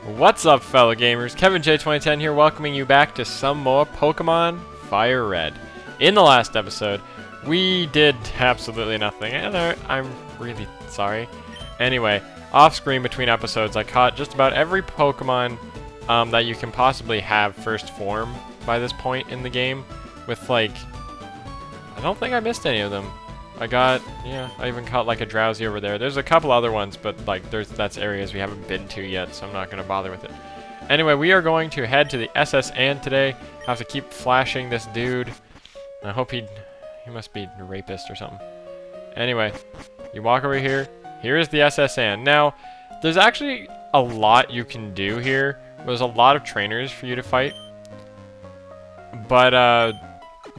What's up, fellow gamers? Kevin J2010 here, welcoming you back to some more Pokemon FireRed. In the last episode, we did absolutely nothing, and I'm really sorry. Anyway, off-screen between episodes, I caught just about every Pokemon that you can possibly have first form by this point in the game, with like, I don't think I missed any of them. I even caught like a Drowsy over there. There's a couple other ones, but like that's areas we haven't been to yet, so I'm not going to bother with it. Anyway, we are going to head to the SS Anne today. I have to keep flashing this dude. I hope he must be a rapist or something. Anyway, you walk over here. Here is the SS Anne. Now, there's actually a lot you can do here. There's a lot of trainers for you to fight. But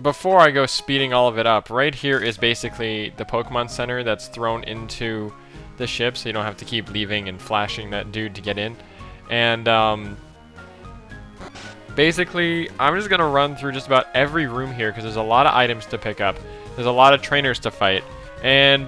before I go speeding all of it up, right here is basically the Pokemon Center that's thrown into the ship, so you don't have to keep leaving and flashing that dude to get in. And basically, I'm just going to run through just about every room here, because there's a lot of items to pick up. There's a lot of trainers to fight. And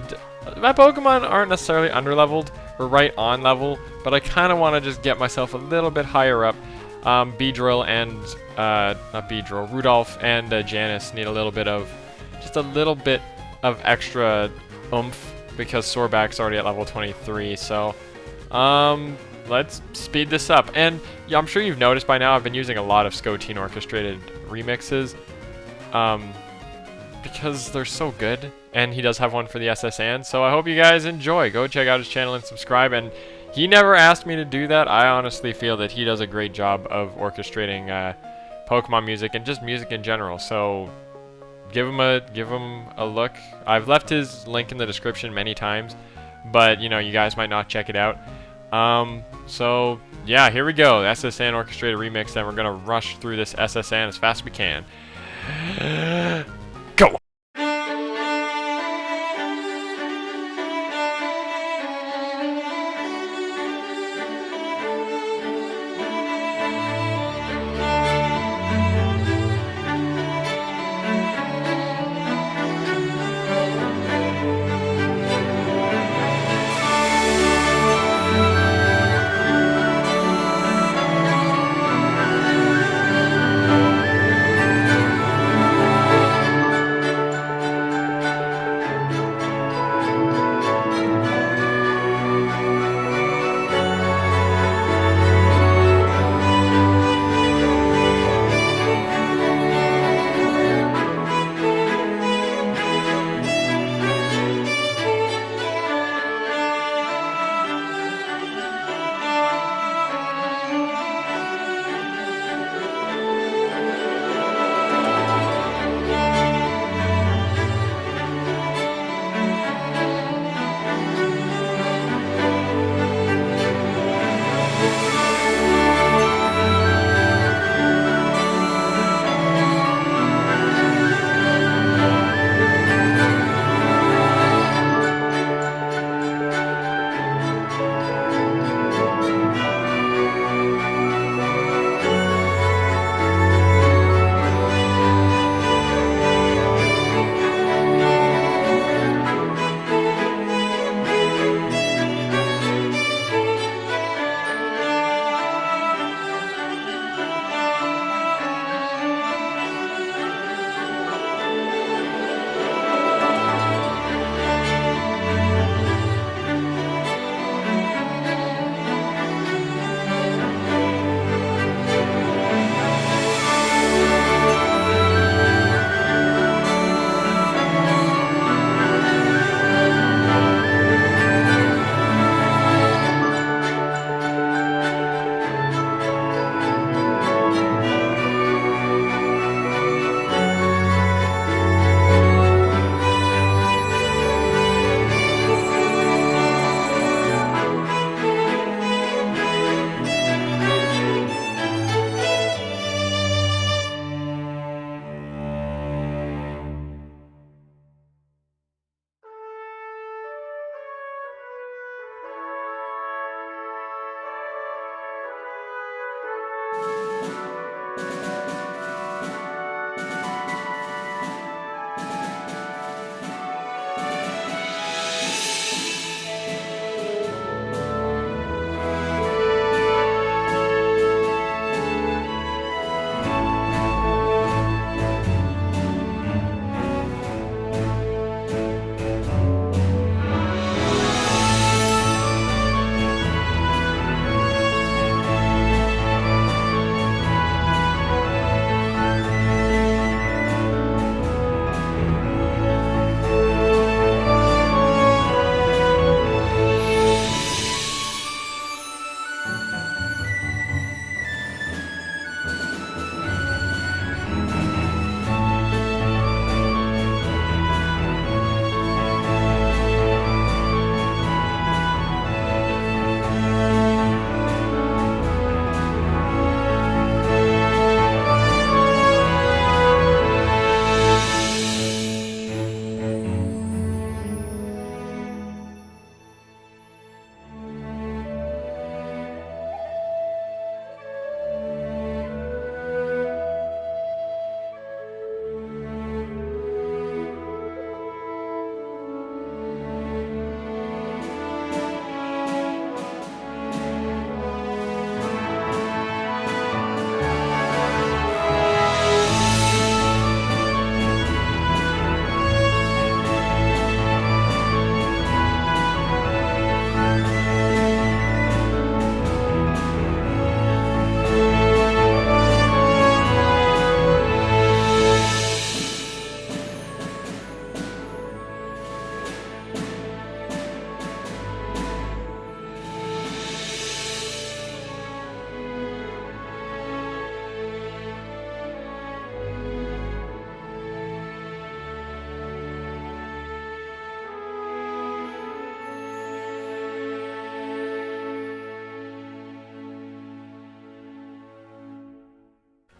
my Pokemon aren't necessarily underleveled, or right on level, but I kind of want to just get myself a little bit higher up. Beedrill and, not Beedrill, Rudolph and Janice need just a little bit of extra oomph, because Sorback's already at level 23, so, let's speed this up. And, yeah, I'm sure you've noticed by now I've been using a lot of Scotine orchestrated remixes, because they're so good, and he does have one for the SS Anne, so I hope you guys enjoy. Go check out his channel and subscribe, and he never asked me to do that. I honestly feel that he does a great job of orchestrating Pokemon music and just music in general. So give him a look. I've left his link in the description many times, but you know, you guys might not check it out. So yeah, here we go. SS Anne orchestrated remix, and we're gonna rush through this SS Anne as fast as we can. Go.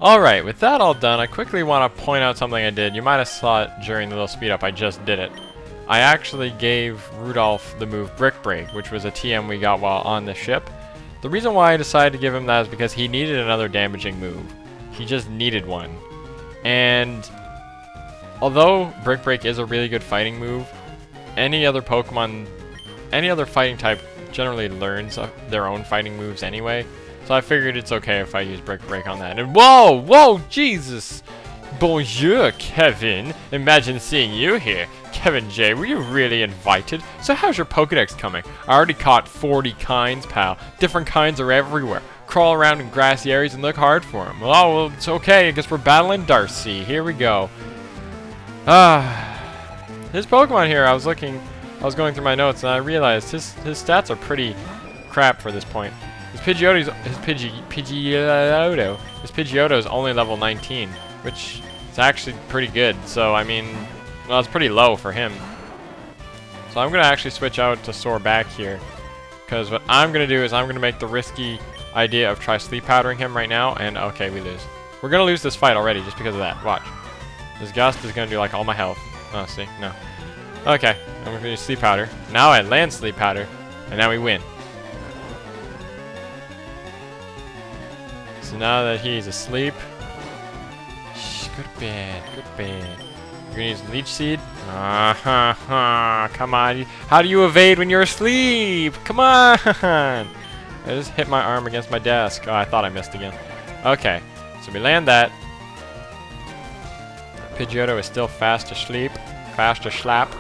Alright, with that all done, I quickly want to point out something I did. You might have saw it during the little speed up. I just did it. I actually gave Rudolph the move Brick Break, which was a TM we got while on the ship. The reason why I decided to give him that is because he needed another damaging move. He just needed one. And although Brick Break is a really good fighting move, any other Pokemon, any other fighting type generally learns their own fighting moves anyway. So I figured it's okay if I use Brick Break on that. And whoa, Jesus! Bonjour, Kevin. Imagine seeing you here. Kevin J, were you really invited? So how's your Pokedex coming? I already caught 40 kinds, pal. Different kinds are everywhere. Crawl around in grassy areas and look hard for them. Oh, well, it's okay. I guess we're battling Darcy. Here we go. His Pokemon here, I was going through my notes and I realized his stats are pretty crap for this point. His Pidgeotto is only level 19, which is actually pretty good. So, I mean, well, it's pretty low for him. So I'm going to actually switch out to Soar back here. Because what I'm going to do is I'm going to make the risky idea of try sleep powdering him right now. And, okay, we lose. We're going to lose this fight already just because of that. Watch. This Gust is going to do, like, all my health. Oh, see? No. Okay. I'm going to use sleep powder. Now I land sleep powder. And now we win. So now that he's asleep, good bed, good bed. You're gonna use Leech Seed? Come on. How do you evade when you're asleep? Come on! I just hit my arm against my desk. Oh, I thought I missed again. Okay, so we land that. Pidgeotto is still fast asleep. Fast to slap.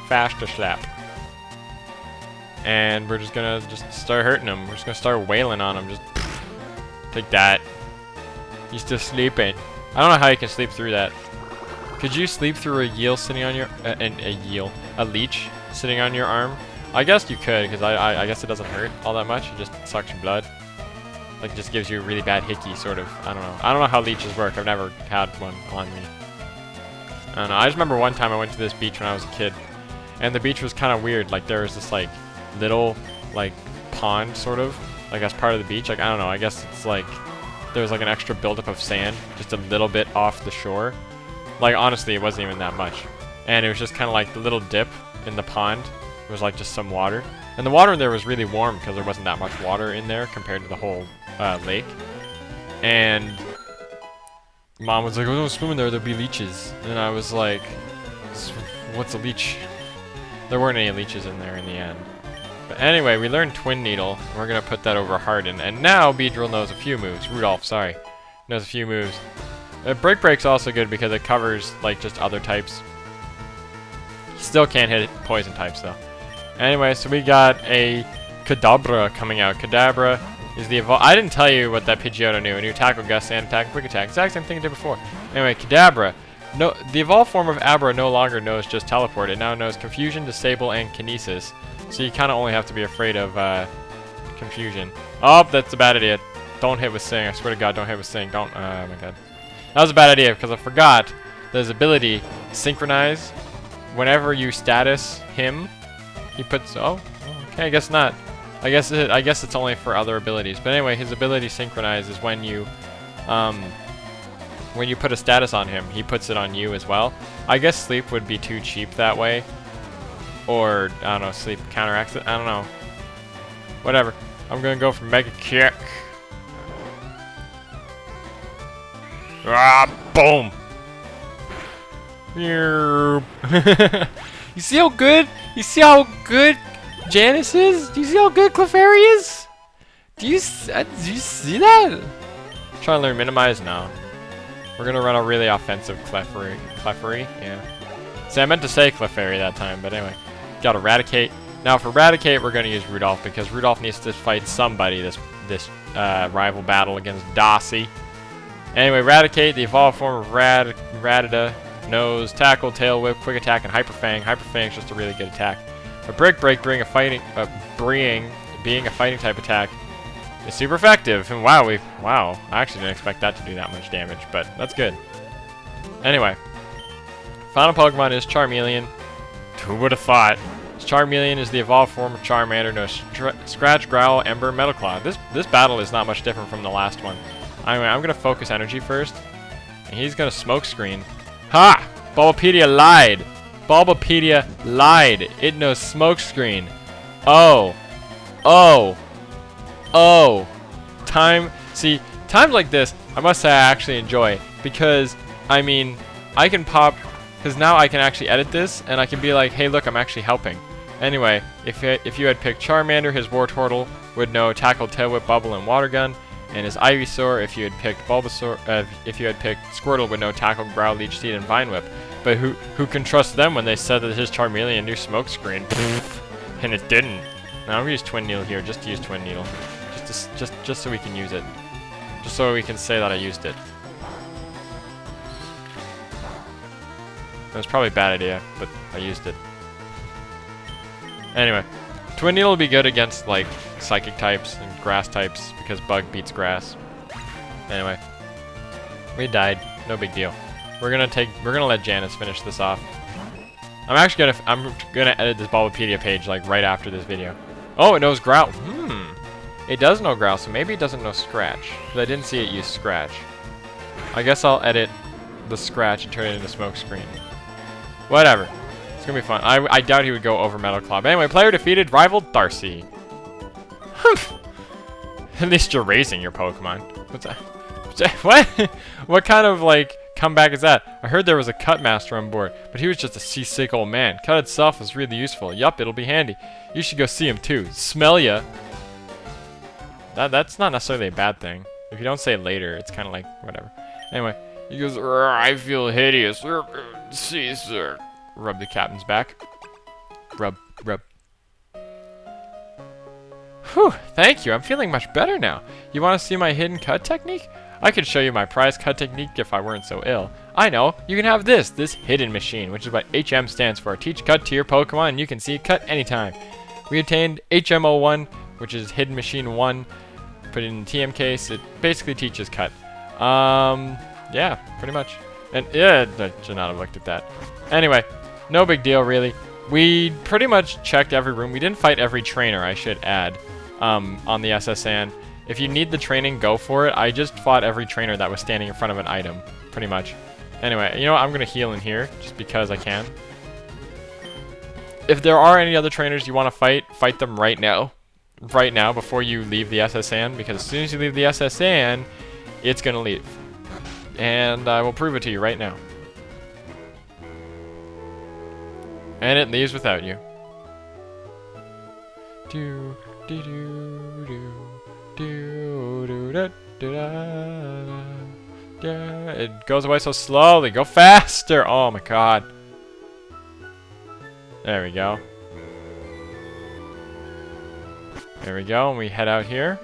Fast to slap. And we're just gonna start hurting him. We're just gonna start wailing on him. Just take that. He's still sleeping. I don't know how you can sleep through that. Could you sleep through a Yeel sitting on your a leech sitting on your arm? I guess you could, because I guess it doesn't hurt all that much. It just sucks your blood. Like, it just gives you a really bad hickey, sort of. I don't know. I don't know how leeches work. I've never had one on me. I don't know. I just remember one time I went to this beach when I was a kid, and the beach was kind of weird. Like, there was this like little like pond, sort of, like as part of the beach. Like, I don't know. I guess it's like there was like an extra buildup of sand, just a little bit off the shore. Like, honestly, it wasn't even that much. And it was just kind of like the little dip in the pond. It was like just some water. And the water in there was really warm because there wasn't that much water in there compared to the whole lake. And Mom was like, oh, don't swim in there, there'll be leeches. And I was like, what's a leech? There weren't any leeches in there in the end. But anyway, we learned Twin Needle. And we're going to put that over Harden. And now Beedrill knows a few moves. Rudolph, sorry. Knows a few moves. Break Break's also good because it covers like just other types. Still can't hit poison types though. Anyway, so we got a Kadabra coming out. Kadabra is the evolve. I didn't tell you what that Pidgeotto knew. It knew Tackle, Gust, Sand Attack, Quick Attack. Exact same thing it did before. Anyway, Kadabra. No, the evolved form of Abra no longer knows just Teleport. It now knows Confusion, Disable, and Kinesis. So you kind of only have to be afraid of Confusion. Oh, that's a bad idea. Don't hit with Sing. I swear to God, don't hit with Sing. Don't. Oh my God. That was a bad idea because I forgot there's ability Synchronize. Whenever you status him, he puts. Oh, okay. I guess not. I guess it's only for other abilities. But anyway, his ability Synchronize is when you put a status on him, he puts it on you as well. I guess Sleep would be too cheap that way, or I don't know, Sleep counteracts it. I don't know. Whatever. I'm gonna go for Mega Kick. Ah, boom! You see how good? You see how good Janice is? Do you see how good Clefairy is? Do you see that? Trying to learn Minimize? No. We're gonna run a really offensive Clefairy. Clefairy? Yeah. See, I meant to say Clefairy that time, but anyway. Got Eradicate. Now for Eradicate, we're gonna use Rudolph because Rudolph needs to fight somebody this rival battle against Darcy. Anyway, Eradicate, the evolved form of Rattata, knows Tackle, Tail Whip, Quick Attack, and Hyper Fang. Hyper Fang's just a really good attack. But Brick Break being a fighting type attack is super effective. And wow, I actually didn't expect that to do that much damage, but that's good. Anyway, final Pokemon is Charmeleon. Who would have thought? Charmeleon is the evolved form of Charmander, knows Scratch, Growl, Ember, Metal Claw. This battle is not much different from the last one. Anyway, I'm gonna focus energy first. And he's gonna smoke screen. Ha! Bulbapedia lied! Bulbapedia lied! It knows smoke screen. Oh. Oh. Oh. See, times like this, I must say I actually enjoy. Because, I mean, I can pop... Because now I can actually edit this, and I can be like, hey, look, I'm actually helping. Anyway, if you had picked Charmander, his Wartortle would know Tackle, Tail Whip, Bubble, and Water Gun. And his Ivysaur, if you had picked Bulbasaur, if you had picked Squirtle, would know Tackle, Growl, Leech Seed, and Vine Whip. But who can trust them when they said that his Charmeleon knew Smokescreen? And it didn't. Now I'm gonna use Twin Needle here, just to use Twin Needle, just so we can use it, just so we can say that I used it. It was probably a bad idea, but I used it. Anyway, Twin Needle will be good against like Psychic types and Grass types because Bug beats Grass. Anyway, we died. No big deal. We're gonna let Janice finish this off. I'm gonna edit this Bulbapedia page like right after this video. Oh, it knows Growl. It does know Growl, so maybe it doesn't know Scratch. Because I didn't see it use Scratch. I guess I'll edit the Scratch and turn it into Smokescreen. Whatever. It's gonna be fun. I doubt he would go over Metal Claw. But anyway, player defeated, rival Darcy. Humph. At least you're raising your Pokemon. What's that? What? What kind of, like, comeback is that? I heard there was a Cut Master on board, but he was just a seasick old man. Cut itself was really useful. Yup, it'll be handy. You should go see him too. Smell ya. That's not necessarily a bad thing. If you don't say it later, it's kind of like, whatever. Anyway, he goes, I feel hideous. See, sir. Rub the captain's back. Rub. Whew, thank you. I'm feeling much better now. You want to see my hidden cut technique? I could show you my prize cut technique if I weren't so ill. I know. You can have this hidden machine, which is what HM stands for. Teach cut to your Pokemon, and you can see it cut anytime. We obtained HM01, which is Hidden Machine 1. Put it in the TM case. It basically teaches cut. Yeah, pretty much. And yeah, I should not have looked at that. Anyway, no big deal really. We pretty much checked every room. We didn't fight every trainer, I should add, on the SSN. If you need the training, go for it. I just fought every trainer that was standing in front of an item, pretty much. Anyway, you know what? I'm gonna heal in here just because I can. If there are any other trainers you want to fight them right now. Right now, before you leave the SSN, because as soon as you leave the SSN, it's gonna leave. And I will prove it to you right now. And it leaves without you. It goes away so slowly. Go faster! Oh my god. There we go. There we go, and we head out here.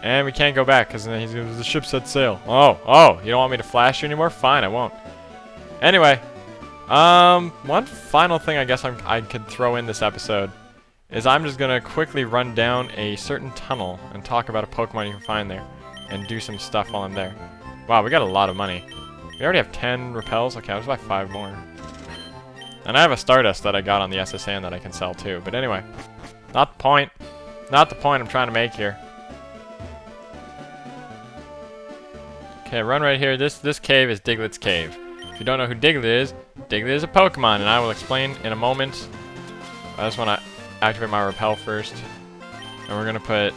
And we can't go back, because the ship set sail. Oh, you don't want me to flash you anymore? Fine, I won't. Anyway, one final thing I guess I could throw in this episode is I'm just going to quickly run down a certain tunnel and talk about a Pokemon you can find there. And do some stuff while I'm there. Wow, we got a lot of money. We already have 10 repels. Okay, I'll just buy 5 more. And I have a Stardust that I got on the SSN that I can sell too. But anyway, not the point. Not the point I'm trying to make here. Okay, run right here. This cave is Diglett's cave. If you don't know who Diglett is a Pokemon, and I will explain in a moment. I just want to activate my repel first. And we're going to put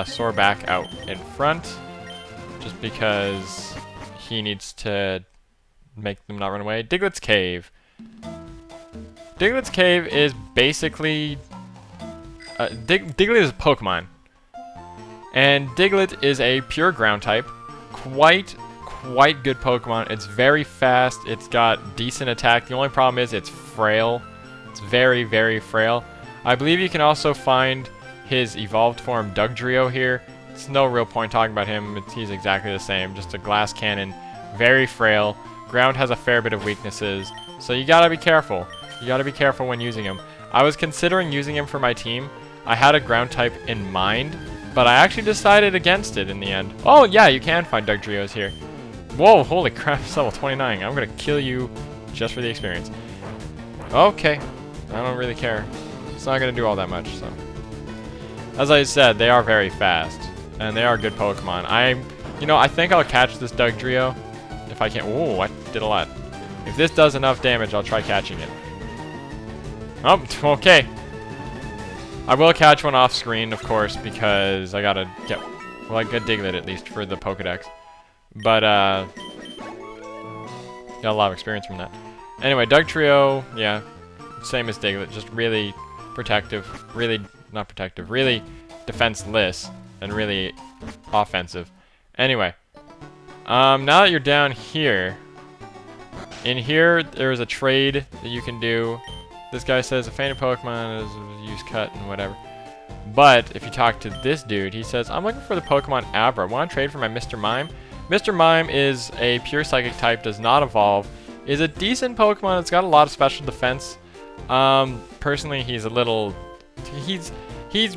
Soarback out in front. Just because he needs to make them not run away. Diglett's cave. Diglett's cave is basically... Diglett is a Pokemon. And Diglett is a pure ground type. Quite good Pokemon. It's very fast. It's got decent attack. The only problem is it's frail. It's very, very frail. I believe you can also find his evolved form Dugtrio here. It's no real point talking about him. He's exactly the same. Just a glass cannon. Very frail. Ground has a fair bit of weaknesses. So you gotta be careful. You gotta be careful when using him. I was considering using him for my team. I had a ground type in mind, but I actually decided against it in the end. Oh yeah, you can find Dugtrios here. Whoa, holy crap, it's level 29. I'm gonna kill you just for the experience. Okay, I don't really care. It's not gonna do all that much, so. As I said, they are very fast. and they are good Pokemon. I think I'll catch this Dugtrio if I can. Ooh, I did a lot. If this does enough damage, I'll try catching it. Oh, okay. I will catch one off screen, of course, because I gotta get, well, I get Diglett at least for the Pokedex. But, got a lot of experience from that. Anyway, Dugtrio, yeah, same as Diglett, just really protective, not protective, really defenseless, and really offensive. Anyway, now that you're down here, in here, there's a trade that you can do. This guy says a fainted Pokemon is use cut and whatever. But if you talk to this dude, he says, I'm looking for the Pokemon Abra. Want to trade for my Mr. Mime? Mr. Mime is a pure psychic type, does not evolve, is a decent Pokemon. It's got a lot of special defense. Personally, he's a little, he's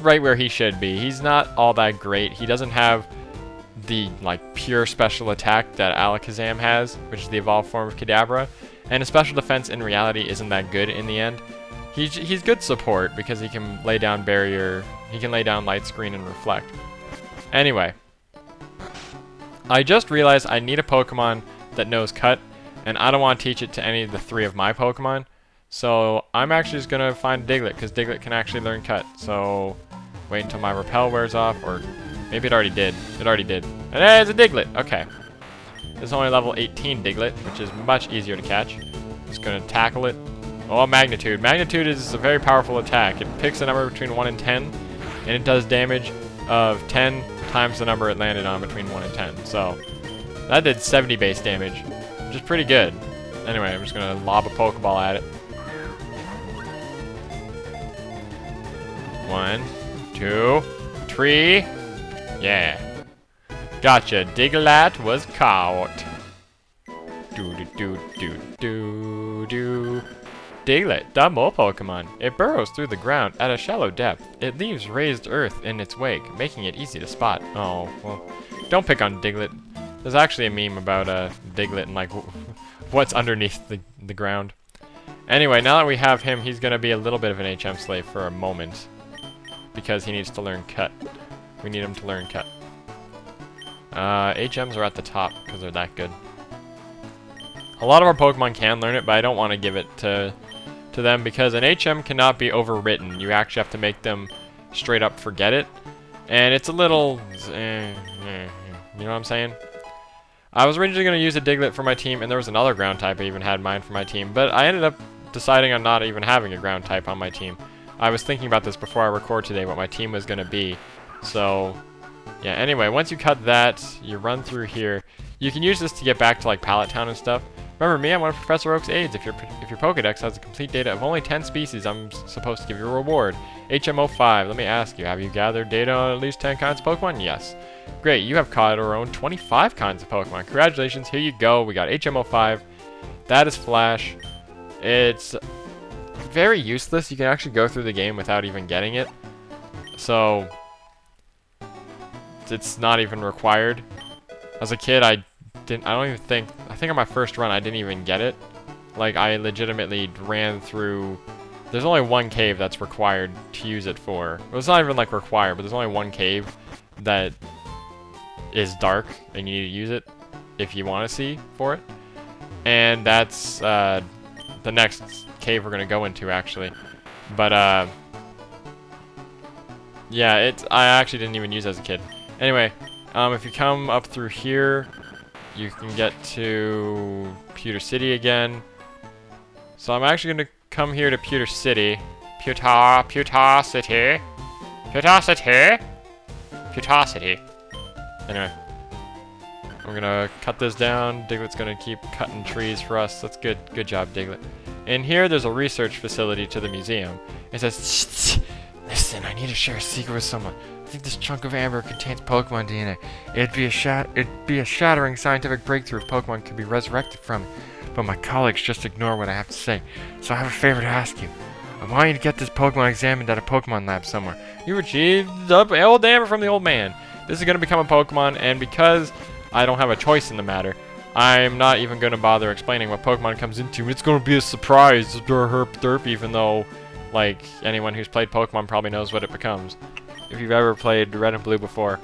right where he should be. He's not all that great. He doesn't have the like pure special attack that Alakazam has, which is the evolved form of Kadabra. And his special defense in reality isn't that good in the end. He's good support because he can lay down barrier, he can lay down light screen and reflect. Anyway, I just realized I need a Pokemon that knows cut, and I don't want to teach it to any of the 3 of my Pokemon. So I'm actually just gonna find Diglett because Diglett can actually learn cut. So wait until my repel wears off, or maybe it already did. It already did. And hey, it's a Diglett. Okay. It's only level 18 Diglett, which is much easier to catch. Just gonna tackle it. Oh, Magnitude. Magnitude is a very powerful attack. It picks a number between 1 and 10, and it does damage of 10 times the number it landed on between 1 and 10. So, that did 70 base damage, which is pretty good. Anyway, I'm just gonna lob a Pokeball at it. 1, 2, 3. Yeah. Gotcha. Diglett was caught. Do. Diglett, the mole Pokemon. It burrows through the ground at a shallow depth. It leaves raised earth in its wake, making it easy to spot. Oh, well, don't pick on Diglett. There's actually a meme about Diglett and like what's underneath the ground. Anyway, now that we have him, he's gonna be a little bit of an HM slave for a moment because he needs to learn cut. We need him to learn cut. HMs are at the top because they're that good. A lot of our Pokemon can learn it, but I don't want to give it to them because an HM cannot be overwritten. You actually have to make them straight up forget it. And it's a little, you know what I'm saying? I was originally going to use a Diglett for my team, and there was another ground type I even had in mind for my team, but I ended up deciding on not even having a ground type on my team. I was thinking about this before I record today, what my team was going to be. So, yeah, anyway, once you cut that, you run through here. You can use this to get back to like Pallet Town and stuff. Remember me, I'm one of Professor Oak's aides. If your Pokedex has a complete data of only 10 species, I'm supposed to give you a reward. HM05, let me ask you, have you gathered data on at least 10 kinds of Pokemon? Yes. Great, you have caught or owned 25 kinds of Pokemon. Congratulations, here you go. We got HM05. That is Flash. It's very useless. You can actually go through the game without even getting it. So, it's not even required. As a kid, I think on my first run I didn't even get it. Like, I legitimately ran through, there's only one cave that's required to use it for. Well, it's not even like required, but there's only one cave that is dark and you need to use it if you want to see for it. And that's the next cave we're gonna go into actually. But yeah, I actually didn't even use it as a kid. Anyway, if you come up through here, you can get to Pewter City again. So I'm actually going to come here to Pewter City. Pewter City. Anyway, I'm going to cut this down. Diglett's going to keep cutting trees for us. That's good. Good job, Diglett. In here, there's a research facility to the museum. It says, shh, listen, I need to share a secret with someone. I think this chunk of amber contains Pokemon DNA. It'd be a shattering scientific breakthrough if Pokemon could be resurrected from it. But my colleagues just ignore what I have to say. So I have a favor to ask you. I want you to get this Pokemon examined at a Pokemon lab somewhere. You achieved the old amber from the old man. This is going to become a Pokemon, and because I don't have a choice in the matter, I'm not even going to bother explaining what Pokemon comes into. It's going to be a surprise, derp, even though, like, anyone who's played Pokemon probably knows what it becomes. If you've ever played Red and Blue before.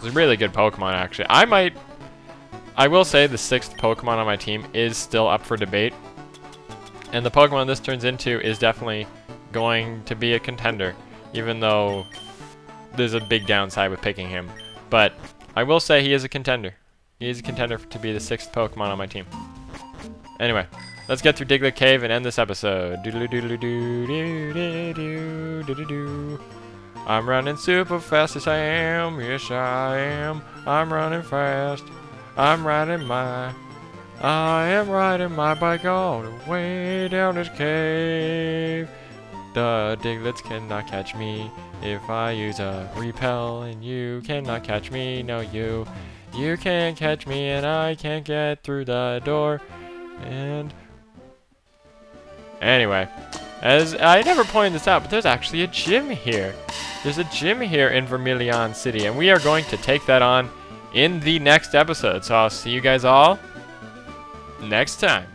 It's a really good Pokemon, actually. I will say the 6th Pokemon on my team is still up for debate. And the Pokemon this turns into is definitely going to be a contender, even though there's a big downside with picking him. But I will say he is a contender. He is a contender to be the 6th Pokemon on my team. Anyway, let's get through Diglett Cave and end this episode. I'm running super fast, yes I am, yes I am. I'm running fast. I am riding my bike all the way down this cave. The Diglets cannot catch me if I use a repel, and you cannot catch me, no you can't catch me, and I can't get through the door. And anyway, as I never pointed this out, but there's actually a gym here. There's a gym here in Vermilion City, and we are going to take that on in the next episode. So I'll see you guys all next time.